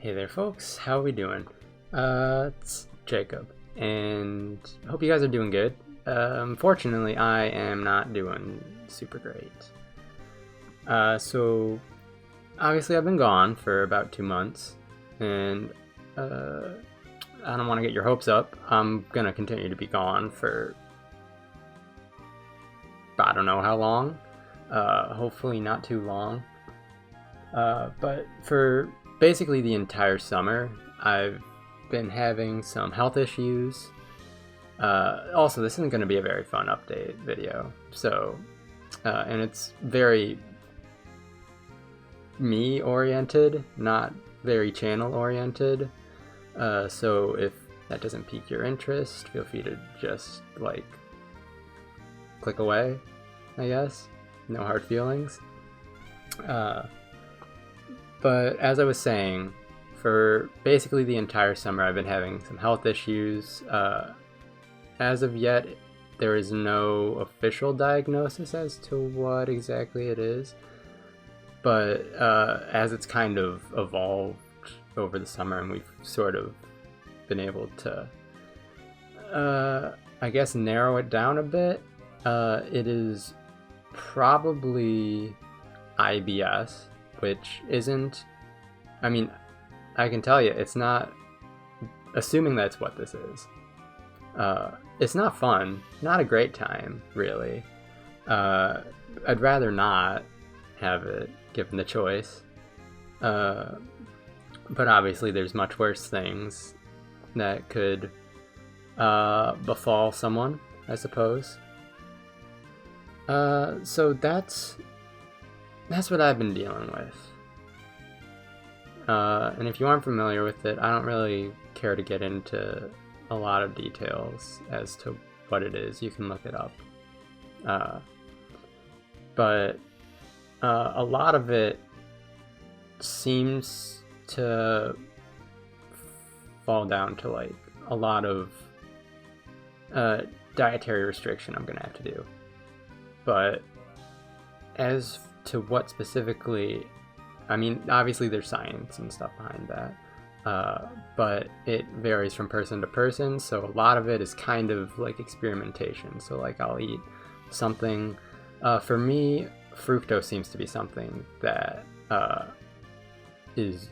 Hey there, folks. How are we doing? It's Jacob, and hope you guys are doing good. Unfortunately, I am not doing super great. So, obviously, I've been gone for about 2 months, and I don't want to get your hopes up. I'm gonna continue to be gone for I don't know how long. Hopefully, not too long. But for basically the entire summer, I've been having some health issues. Also, this isn't going to be a very fun update video, so and it's very me oriented, not very channel oriented. So if that doesn't pique your interest, feel free to just like click away, I guess. No hard feelings. But as I was saying, for basically the entire summer, I've been having some health issues. As of yet, there is no official diagnosis as to what exactly it is. But as it's kind of evolved over the summer, and we've sort of been able to, I guess, narrow it down a bit, it is probably IBS. Which isn't, I mean, I can tell you, it's not, assuming that's what this is, it's not fun, not a great time, really. I'd rather not have it, given the choice. But obviously there's much worse things that could befall someone, I suppose. So that's what I've been dealing with. And if you aren't familiar with it, I don't really care to get into a lot of details as to what it is. You can look it up. But a lot of it seems to fall down to like a lot of dietary restriction I'm gonna have to do. But as to what specifically, I mean, obviously there's science and stuff behind that, but it varies from person to person, so a lot of it is kind of like experimentation. So like I'll eat something, for me, fructose seems to be something that is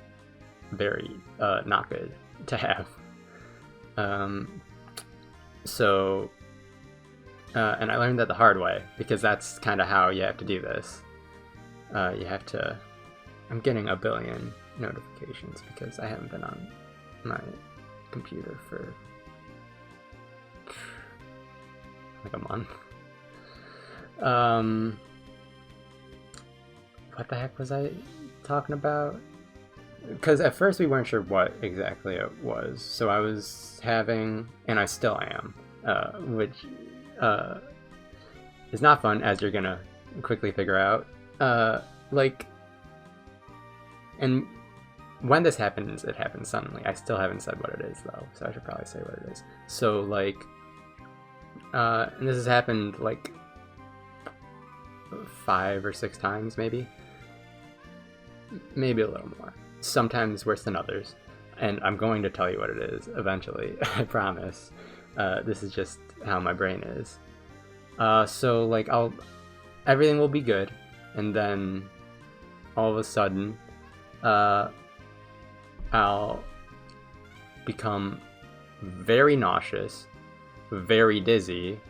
very not good to have. And I learned that the hard way, because that's kind of how you have to do this. You have to, I'm getting a billion notifications because I haven't been on my computer for like a month. What the heck was I talking about? Because at first we weren't sure what exactly it was. So I was having, and I still am, which is not fun, as you're gonna quickly figure out. And when this happens, it happens suddenly. I still haven't said what it is, though, so I should probably say what it is. So, like, and this has happened, like, 5 or 6 times, maybe a little more. Sometimes worse than others, and I'm going to tell you what it is eventually. I promise. This is just how my brain is. So, like, everything will be good, and then all of a sudden, I'll become very nauseous, very dizzy.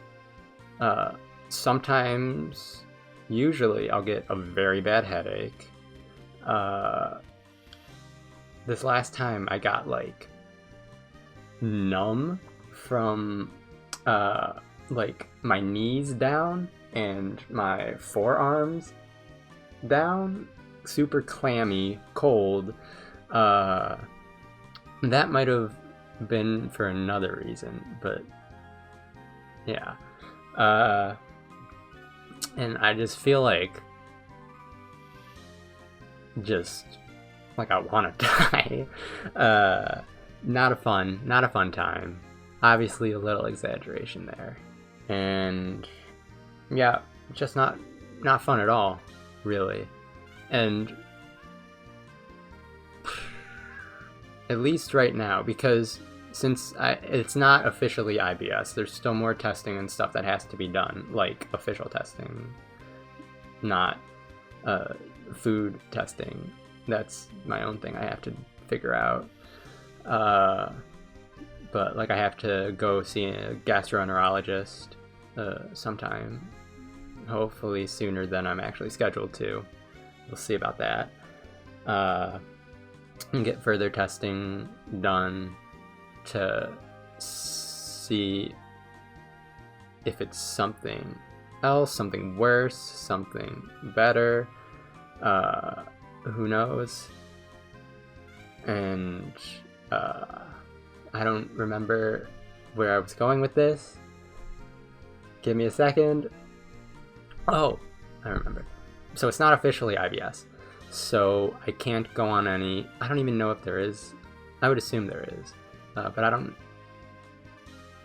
Sometimes, usually, I'll get a very bad headache. This last time I got like numb from like my knees down and my forearms down, super clammy, cold. That might have been for another reason, but yeah. And I just feel like I want to die. Not a fun time. Obviously a little exaggeration there. And yeah, just not fun at all, really. And at least right now, because since it's not officially IBS, there's still more testing and stuff that has to be done, like official testing, not food testing. That's my own thing I have to figure out. But like I have to go see a gastroenterologist sometime, hopefully sooner than I'm actually scheduled to. We'll see about that. And get further testing done to see if it's something else, something worse, something better. Who knows? And I don't remember where I was going with this. Give me a second. Oh, I remember. So it's not officially IBS. So I can't go on any... I don't even know if there is. I would assume there is. But I don't...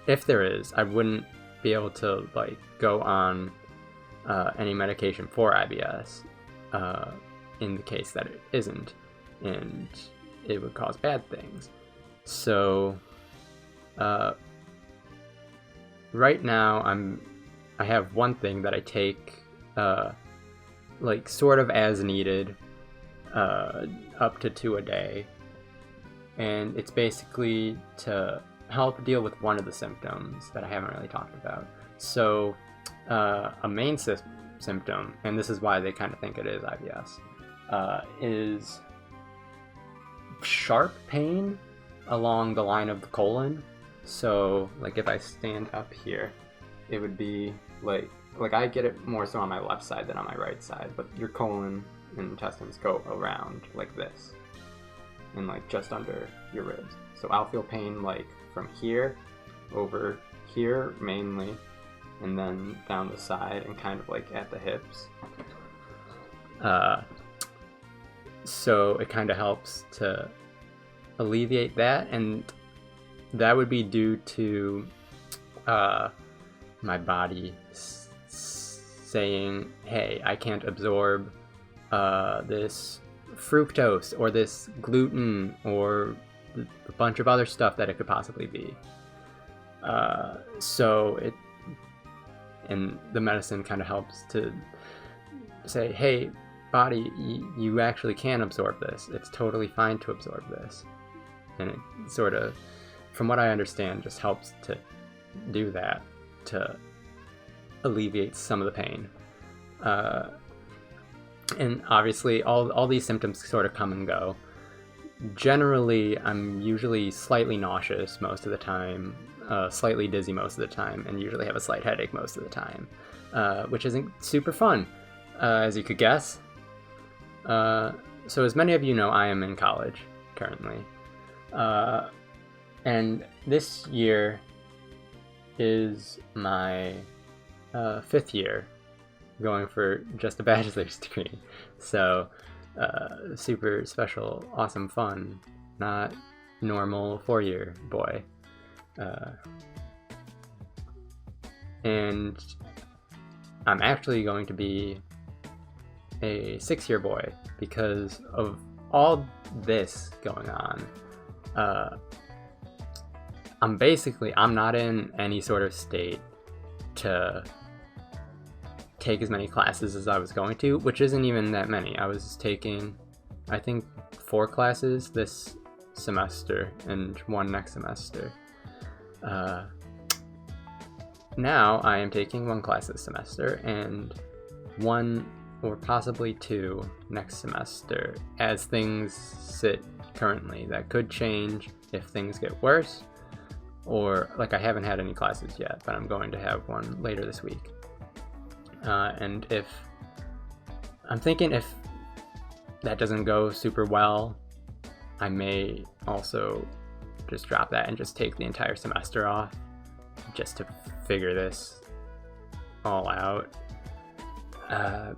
If there is, I wouldn't be able to like go on any medication for IBS in the case that it isn't. And it would cause bad things. So right now I have one thing that I take like sort of as needed, up to 2 a day, and it's basically to help deal with one of the symptoms that I haven't really talked about. So a main symptom, and this is why they kind of think it is IBS, is sharp pain along the line of the colon. So like if I stand up here, it would be like I get it more so on my left side than on my right side, but your colon and intestines go around like this and like just under your ribs. So I'll feel pain like from here over here mainly, and then down the side and kind of like at the hips. So it kind of helps to alleviate that, and that would be due to my body saying, hey, I can't absorb this fructose or this gluten or a bunch of other stuff that it could possibly be. So it, and the medicine kind of helps to say, hey, body, you actually can absorb this. It's totally fine to absorb this. And it sort of, from what I understand, just helps to do that, to alleviate some of the pain. And obviously all these symptoms sort of come and go. Generally, I'm usually slightly nauseous most of the time, slightly dizzy most of the time, and usually have a slight headache most of the time, which isn't super fun, as you could guess. So as many of you know, I am in college currently. And this year is my 5th year going for just a bachelor's degree. So super special, awesome fun, not normal 4-year boy. And I'm actually going to be a 6-year boy because of all this going on. I'm not in any sort of state to take as many classes as I was going to, which isn't even that many. I was taking, I think, 4 classes this semester and 1 next semester. Now I am taking 1 class this semester and 1 or possibly 2 next semester as things sit currently. That could change if things get worse, or like I haven't had any classes yet, but I'm going to have one later this week. And I'm thinking if that doesn't go super well, I may also just drop that and just take the entire semester off just to figure this all out.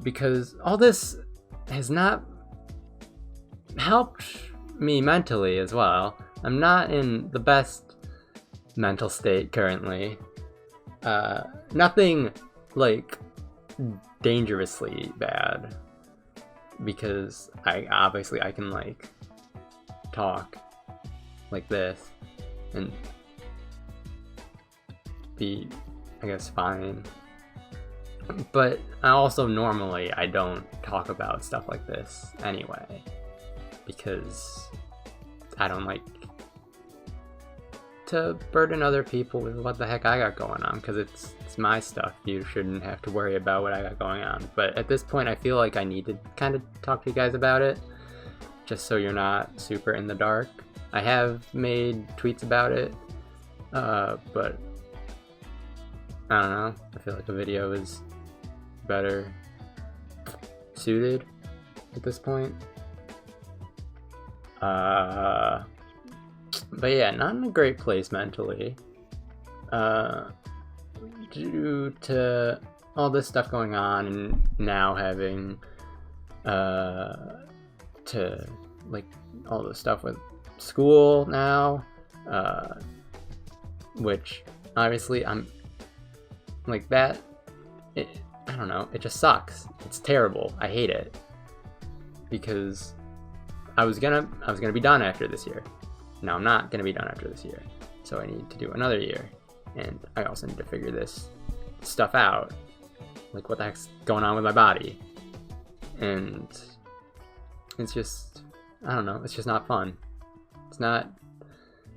Because all this has not helped me mentally as well. I'm not in the best mental state currently. Nothing like dangerously bad, because I can like talk like this and be, I guess, fine. But also normally I don't talk about stuff like this anyway, because I don't like to burden other people with what the heck I got going on, because it's my stuff. You shouldn't have to worry about what I got going on. But at this point I feel like I need to kind of talk to you guys about it, just so you're not super in the dark. I have made tweets about it, but I don't know, I feel like a video is better suited at this point. But yeah, not in a great place mentally, due to all this stuff going on, and now having to, like, all the stuff with school now, which obviously I'm like that. I don't know, it just sucks. It's terrible. I hate it, because I was gonna be done after this year. Now I'm not gonna be done after this year, so I need to do another year, and I also need to figure this stuff out, like what the heck's going on with my body, and it's just, I don't know, it's just not fun. It's not,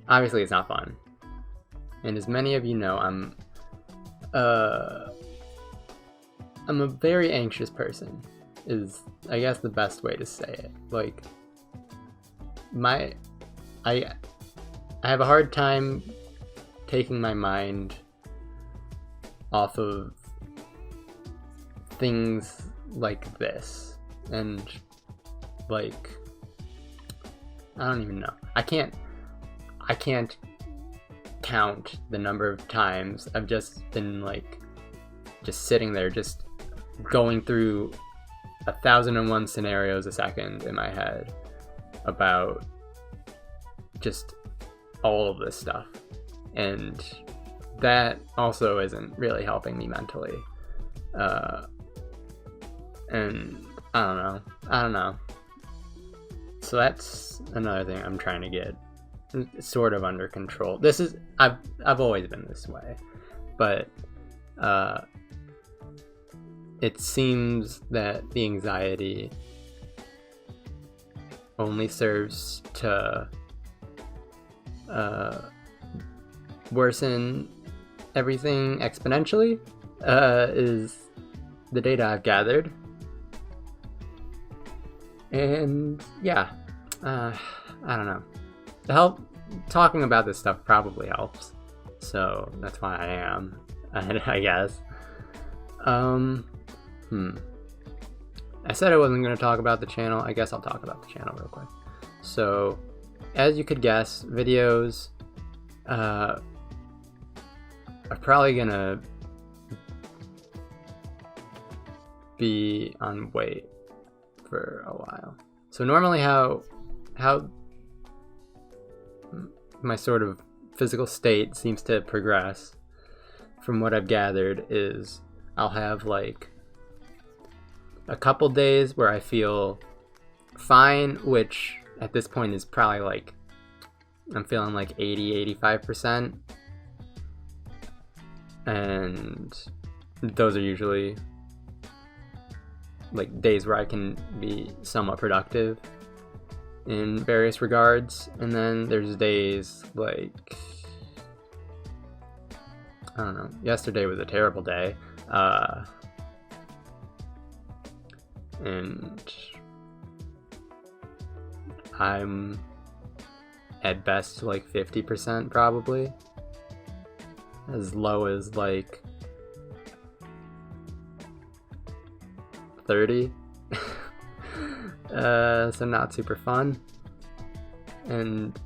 obviously it's not fun, and as many of you know, I'm a very anxious person, is, I guess, the best way to say it. Like, I have a hard time taking my mind off of things like this, and, like, I don't even know. I can't count the number of times I've just been, like, just sitting there, just going through 1,001 scenarios a second in my head about just all of this stuff, and that also isn't really helping me mentally, and I don't know, so that's another thing I'm trying to get sort of under control. This is, I've always been this way, but it seems that the anxiety only serves to worsen everything exponentially, is the data I've gathered. And yeah, I don't know. To help, talking about this stuff probably helps, so that's why I am, I guess. I said I wasn't going to talk about the channel. I guess I'll talk about the channel real quick. So, as you could guess, videos are probably going to be on wait for a while. So normally how my sort of physical state seems to progress, from what I've gathered, is I'll have like a couple days where I feel fine, which at this point is probably like, I'm feeling like 80-85%, and those are usually like days where I can be somewhat productive in various regards. And then there's days like, I don't know, yesterday was a terrible day, and I'm at best like 50% probably, as low as like 30. So not super fun. And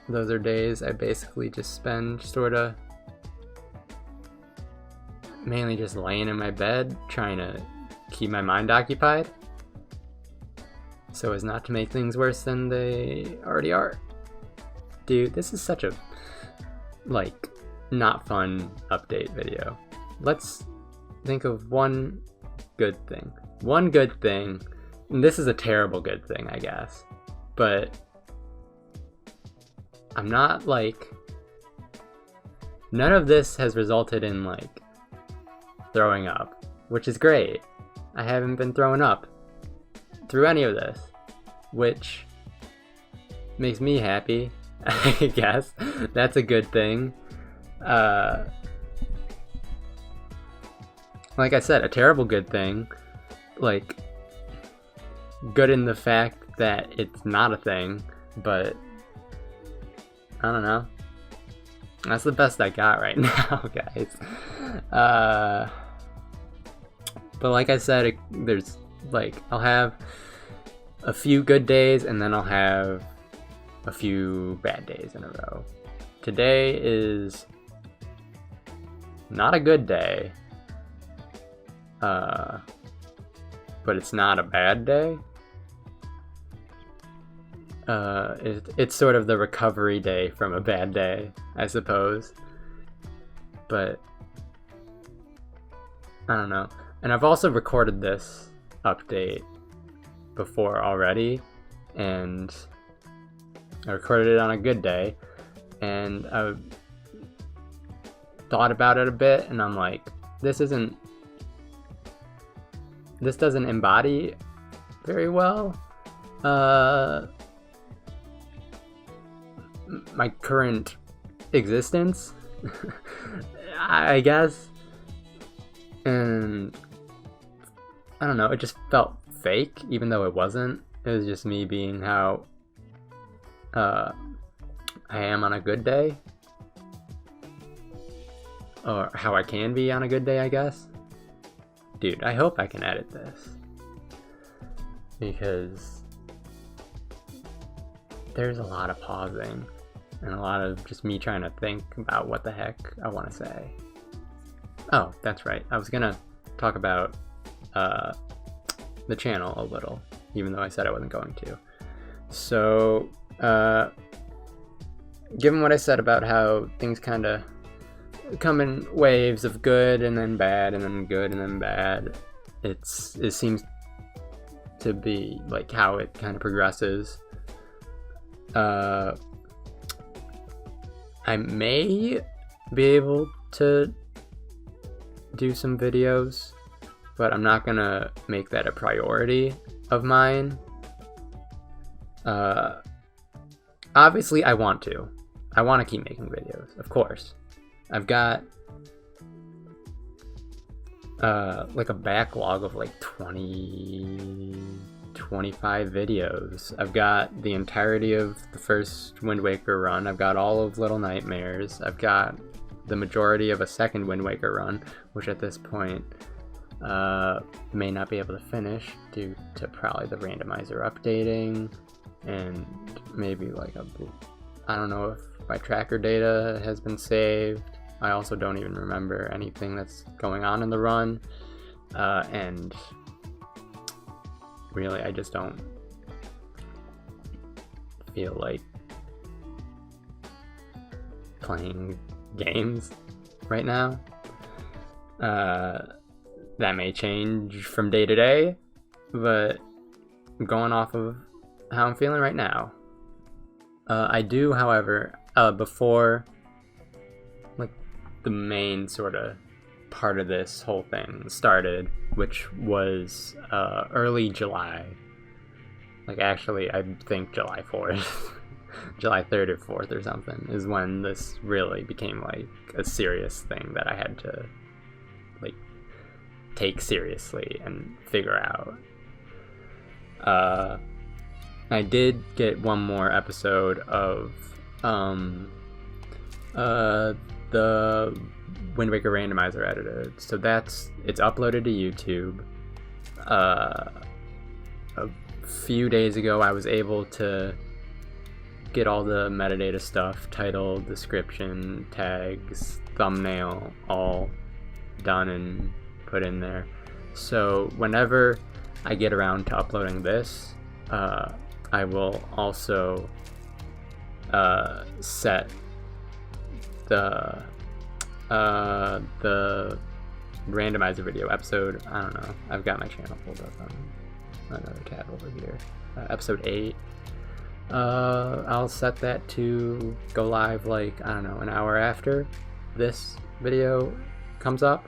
those are days I basically just spend sort of mainly just laying in my bed trying to keep my mind occupied so as not to make things worse than they already are. Dude, this is such a like not fun update video. Let's think of one good thing. One good thing, and this is a terrible good thing, I guess, but I'm not like, none of this has resulted in like throwing up, which is great. I haven't been throwing up through any of this, which makes me happy. I guess that's a good thing. Like I said, a terrible good thing. Like, good in the fact that it's not a thing, but I don't know. That's the best I got right now, guys. But like I said, there's like, I'll have a few good days and then I'll have a few bad days in a row. Today is not a good day, but it's not a bad day. It's sort of the recovery day from a bad day, I suppose. But I don't know. And I've also recorded this update before already, and I recorded it on a good day, and I thought about it a bit, and I'm like, this doesn't embody very well my current existence, I guess. And I don't know, it just felt fake, even though it wasn't. It was just me being how I am on a good day, or how I can be on a good day, I guess. Dude, I hope I can edit this, because there's a lot of pausing and a lot of just me trying to think about what the heck I want to say. Oh, that's right. I was gonna talk about the channel a little, even though I said I wasn't going to. So, given what I said about how things kind of come in waves of good and then bad and then good and then bad, it seems to be like how it kind of progresses. I may be able to do some videos, but I'm not gonna make that a priority of mine. Obviously I want to keep making videos, of course. I've got like a backlog of like 25 videos. I've got the entirety of the first Wind Waker run. I've got all of Little Nightmares. I've got the majority of a second Wind Waker run, which at this point may not be able to finish due to probably the randomizer updating, and maybe like I don't know if my tracker data has been saved. I also don't even remember anything that's going on in the run, and really I just don't feel like playing games right now. That may change from day to day, but I'm going off of how I'm feeling right now. I do, however, before like the main sort of part of this whole thing started, which was early July, like actually I think July 4th, July 3rd or 4th or something, is when this really became like a serious thing that I had to like take seriously and figure out. I did get one more episode of the Wind Waker randomizer edited, so it's uploaded to YouTube. A few days ago I was able to get all the metadata stuff, title, description, tags, thumbnail, all done and put in there. So whenever I get around to uploading this, I will also set the randomizer video episode. I don't know. I've got my channel pulled up on another tab over here. Episode 8. I'll set that to go live like, I don't know, an hour after this video comes up.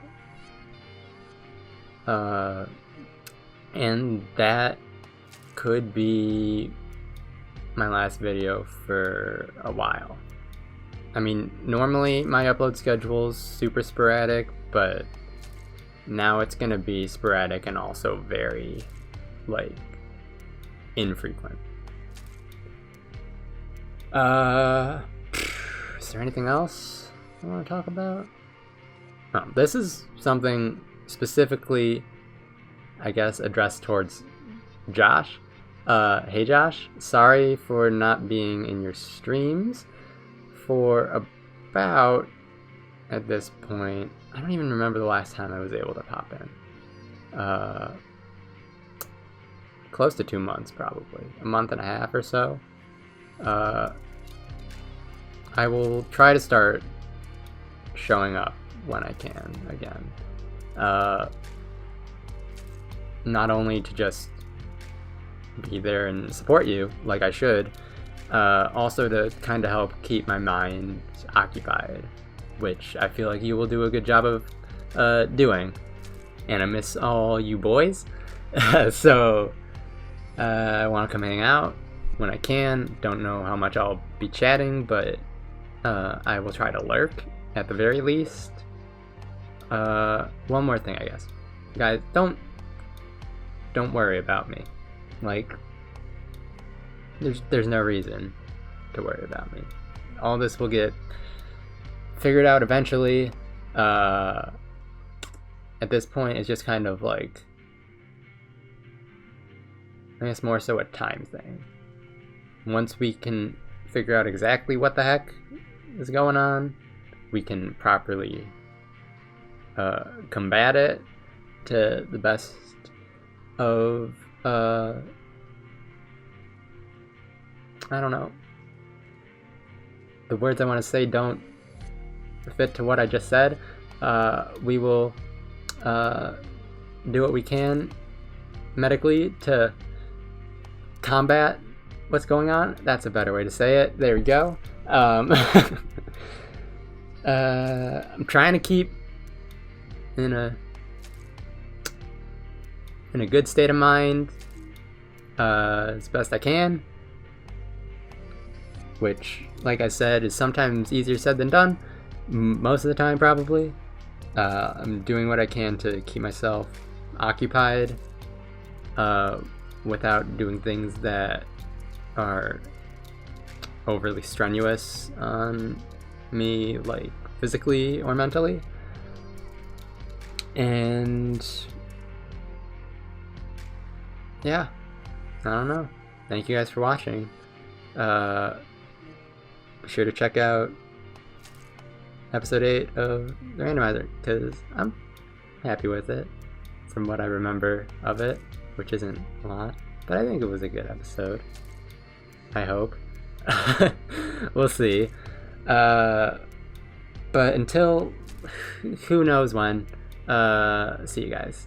And that could be my last video for a while. I mean, normally my upload schedule's super sporadic, but now it's gonna be sporadic and also very, like, infrequent. Is there anything else I want to talk about? Oh, this is something specifically, I guess, addressed towards Josh. Hey Josh, sorry for not being in your streams for about, at this point, I don't even remember the last time I was able to pop in. Close to 2 months, probably. A month and a half or so. I will try to start showing up when I can again. Not only to just be there and support you like I should, also to kind of help keep my mind occupied, which I feel like you will do a good job of doing. And I miss all you boys. So I want to come hang out when I can. Don't know how much I'll be chatting, but I will try to lurk at the very least. One more thing, I guess. Guys, don't worry about me. Like, there's no reason to worry about me. All this will get figured out eventually. At this point, it's just kind of like, I guess more so a time thing. Once we can figure out exactly what the heck is going on, we can properly combat it to the best of, I don't know. The words I want to say don't fit to what I just said. We will do what we can medically to combat what's going on. That's a better way to say it. There we go. I'm trying to keep in a good state of mind as best I can, which, like I said, is sometimes easier said than done. Most of the time, probably. I'm doing what I can to keep myself occupied without doing things that are overly strenuous on me, like physically or mentally. And yeah, I don't know. Thank you guys for watching. Be sure to check out episode 8 of the randomizer, because I'm happy with it from what I remember of it, which isn't a lot, but I think it was a good episode. I hope. We'll see. But until who knows when, see you guys.